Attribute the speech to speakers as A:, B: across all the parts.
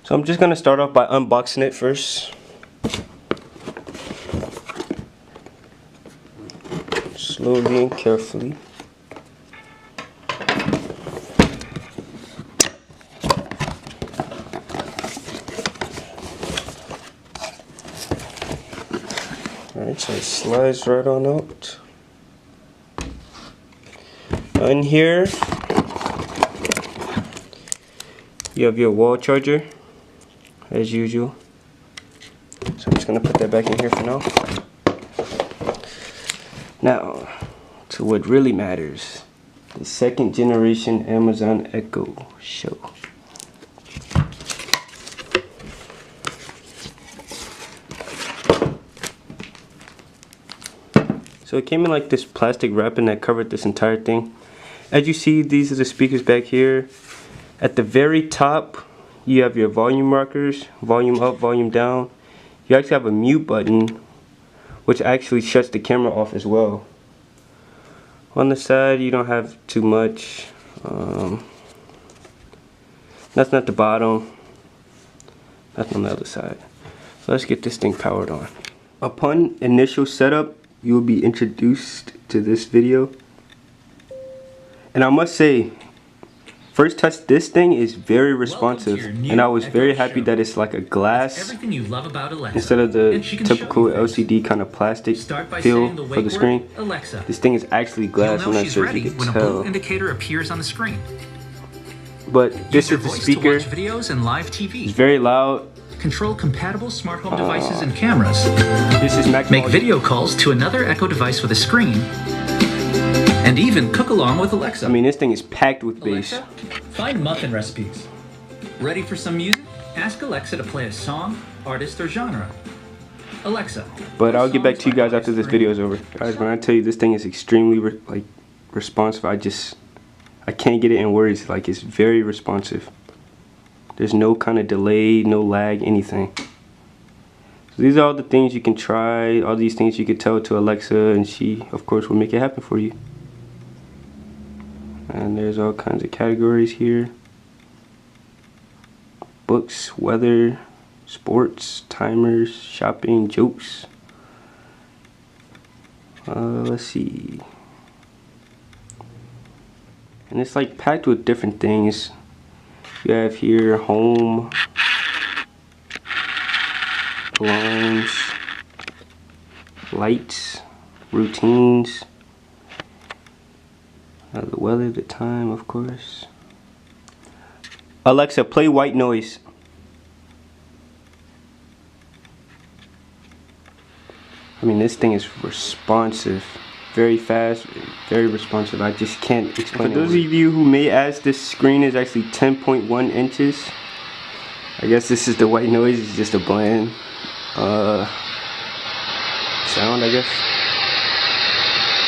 A: So I'm just gonna start off by unboxing it first. Slowly and carefully. Alright, so it slides right on out. In here, you have your wall charger, as usual. So I'm just gonna put that back in here for now. Now, to what really matters, the second generation Amazon Echo Show. So it came in like this plastic wrapping that covered this entire thing. As you see, these are the speakers back here. At the very top, you have your volume rockers, volume up, volume down. You actually have a mute button, which actually shuts the camera off as well. On the side, you don't have too much. Nothing at the bottom. Nothing on the other side. So let's get this thing powered on. Upon initial setup, you will be introduced to this video. And I must say, first touch, this thing is very responsive, and I was very happy that it's like a glass instead of the typical LCD kind of plastic feel for the screen. This thing is actually glass. I'm not sure if you can tell.
B: Indicator appears on the screen.
A: But this is the speaker. It's very loud.
B: Control compatible smart home devices and cameras.
A: This is Mac.
B: Make video calls to another Echo device with a screen. And even cook along with Alexa.
A: I mean, this thing is packed with bass.
B: Alexa, find muffin recipes. Ready for some music? Ask Alexa to play a song, artist, or genre. Alexa.
A: But I'll get back to you guys after this video is over. Guys, when I tell you this thing is extremely responsive, I can't get it in words. Like, it's very responsive. There's no kind of delay, no lag, anything. So these are all the things you can try, all these things you could tell to Alexa, and she, of course, will make it happen for you. And there's all kinds of categories here. Books, weather, sports, timers, shopping, jokes. Let's see. And it's like packed with different things. You have here home, alarms, lights, routines. The weather, the time, of course. Alexa, play white noise. I mean, this thing is responsive. Very fast, very responsive. I just can't explain it. For those of you who may ask, this screen is actually 10.1 inches. I guess this is the white noise. It's just a bland sound, I guess.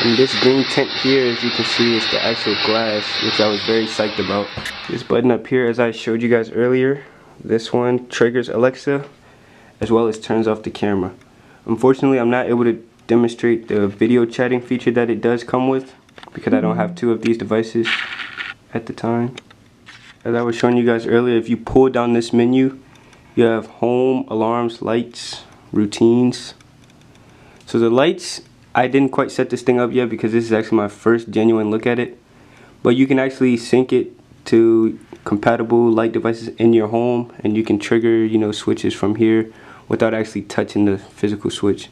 A: And this green tint here, as you can see, is the actual glass, which I was very psyched about. This button up here, as I showed you guys earlier, this one triggers Alexa, as well as turns off the camera. Unfortunately, I'm not able to demonstrate the video chatting feature that it does come with, because I don't have two of these devices at the time. As I was showing you guys earlier, if you pull down this menu, you have home, alarms, lights, routines. So the lights, I didn't quite set this thing up yet because this is actually my first genuine look at it. But you can actually sync it to compatible light devices in your home, and you can trigger, you know, switches from here without actually touching the physical switch.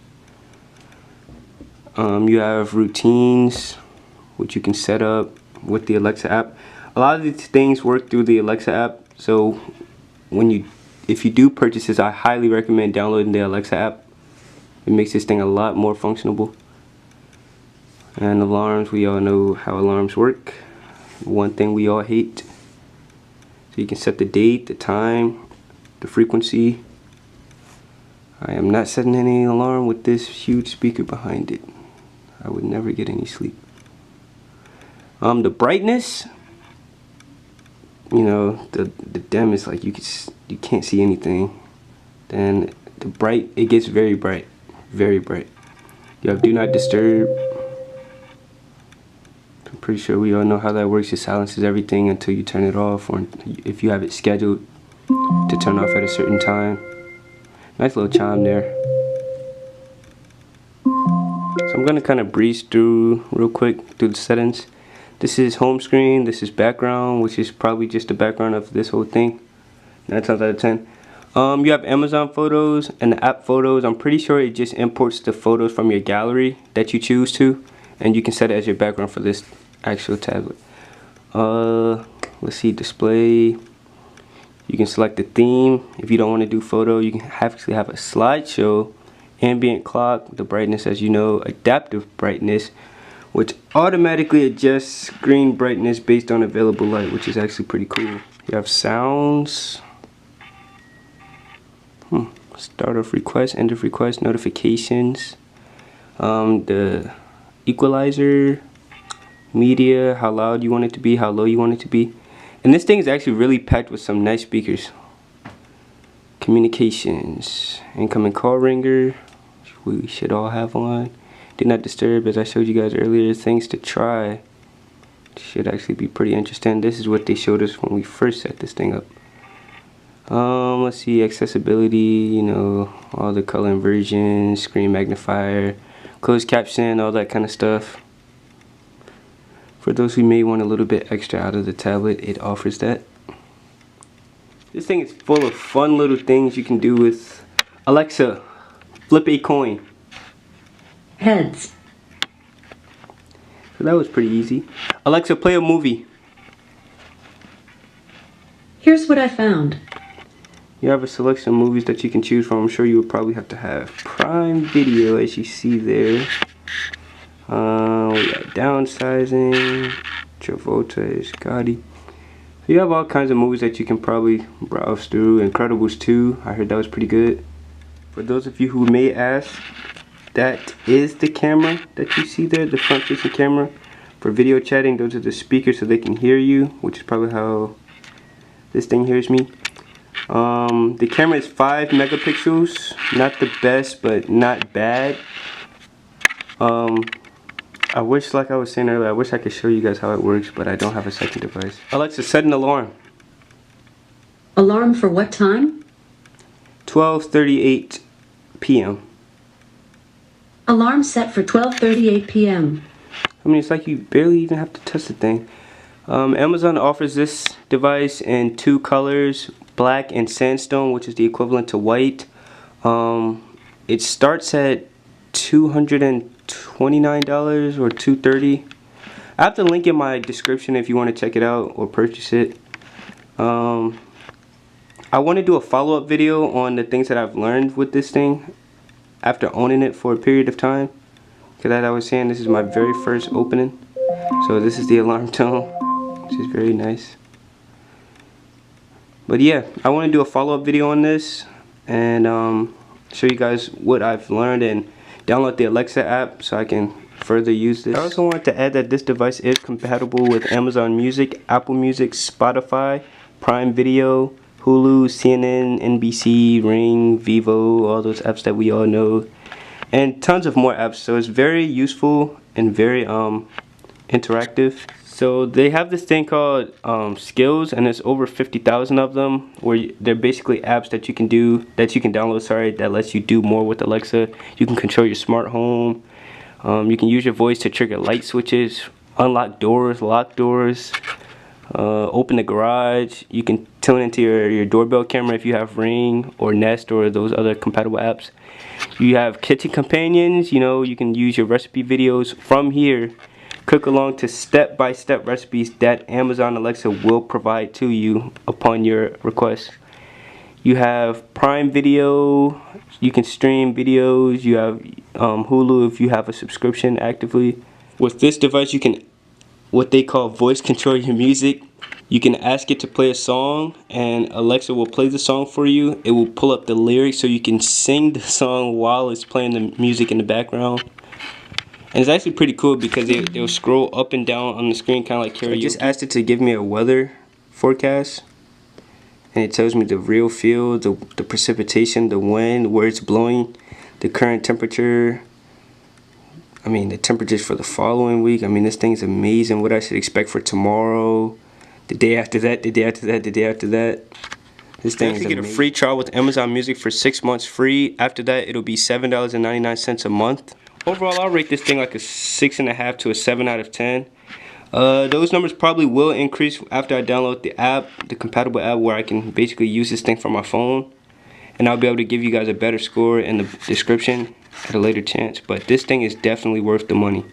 A: You have routines, which you can set up with the Alexa app. A lot of these things work through the Alexa app, so if you do purchase this, I highly recommend downloading the Alexa app. It makes this thing a lot more functionable. And alarms, we all know how alarms work. One thing we all hate. So you can set the date, the time, the frequency. I am not setting any alarm with this huge speaker behind it. I would never get any sleep. The brightness, you know, the dim is like you can't see anything. Then the bright, it gets very bright, very bright. You have do not disturb. I'm pretty sure we all know how that works. It silences everything until you turn it off, or if you have it scheduled, to turn off at a certain time. Nice little chime there. So I'm gonna kind of breeze through real quick through the settings. This is home screen, this is background, which is probably just the background of this whole thing. 9 times out of 10. You have Amazon photos and the app photos. I'm pretty sure it just imports the photos from your gallery that you choose to, and you can set it as your background for this actual tablet. Let's see, display. You can select the theme. If you don't want to do photo, you can actually have a slideshow, ambient clock, the brightness, as you know, adaptive brightness, which automatically adjusts screen brightness based on available light, which is actually pretty cool. You have sounds. Start of request, end of request, notifications, the equalizer, media, how loud you want it to be, how low you want it to be. And this thing is actually really packed with some nice speakers. Communications, incoming call ringer, we should all have on. Do not disturb, as I showed you guys earlier. Things to try. Should actually be pretty interesting. This is what they showed us when we first set this thing up. Let's see, accessibility, you know, all the color inversion, screen magnifier, closed caption, all that kind of stuff. For those who may want a little bit extra out of the tablet, it offers that. This thing is full of fun little things you can do with Alexa. Flip a coin.
C: Heads.
A: So that was pretty easy. Alexa, play a movie.
C: Here's what I found.
A: You have a selection of movies that you can choose from. I'm sure you would probably have to have Prime Video, as you see there. We got downsizing, Travolta, Scotty. So you have all kinds of movies that you can probably browse through. Incredibles 2, I heard that was pretty good. For those of you who may ask, that is the camera that you see there, the front facing camera. For video chatting, those are the speakers so they can hear you, which is probably how this thing hears me. The camera is 5 megapixels, not the best, but not bad. I wish, like I was saying earlier, I wish I could show you guys how it works, but I don't have a second device. Alexa, set an alarm.
C: Alarm for what time?
A: 12:38 p.m.
C: Alarm set for 12:38 p.m.
A: I mean, it's like you barely even have to touch the thing. Amazon offers this device in 2 colors, black and sandstone, which is the equivalent to white. It starts at $229 or $230. I have the link in my description if you want to check it out or purchase it. I want to do a follow-up video on the things that I've learned with this thing after owning it for a period of time, because as I was saying, this is my very first opening. So this is the alarm tone, which is very nice. But yeah, I want to do a follow-up video on this and show you guys what I've learned and download the Alexa app so I can further use this. I also wanted to add that this device is compatible with Amazon Music, Apple Music, Spotify, Prime Video, Hulu, CNN, NBC, Ring, Vivo, all those apps that we all know, and tons of more apps. So it's very useful and very interactive. So they have this thing called skills, and there's over 50,000 of them, where they're basically apps that you can do, that you can download, that lets you do more with Alexa. You can control your smart home. You can use your voice to trigger light switches, unlock doors, lock doors, open the garage. You can tune into your doorbell camera if you have Ring or Nest or those other compatible apps. You have kitchen companions. You know, you can use your recipe videos from here, cook along to step-by-step recipes that Amazon Alexa will provide to you upon your request. You have Prime Video. You can stream videos. You have Hulu if you have a subscription actively. With this device, you can what they call voice control your music. You can ask it to play a song and Alexa will play the song for you. It will pull up the lyrics so you can sing the song while it's playing the music in the background. And it's actually pretty cool because it'll scroll up and down on the screen kind of like karaoke. I just asked it to give me a weather forecast, and it tells me the real feel, the precipitation, the wind, where it's blowing, the current temperature. I mean, the temperatures for the following week. I mean, this thing's amazing. What I should expect for tomorrow, the day after that, the day after that, the day after that. This thing is amazing. Get a free trial with Amazon Music for 6 months free. After that, it'll be $7.99 a month. Overall, I'll rate this thing like a 6.5 to a 7 out of 10. Those numbers probably will increase after I download the app, the compatible app, where I can basically use this thing from my phone. And I'll be able to give you guys a better score in the description at a later chance. But this thing is definitely worth the money.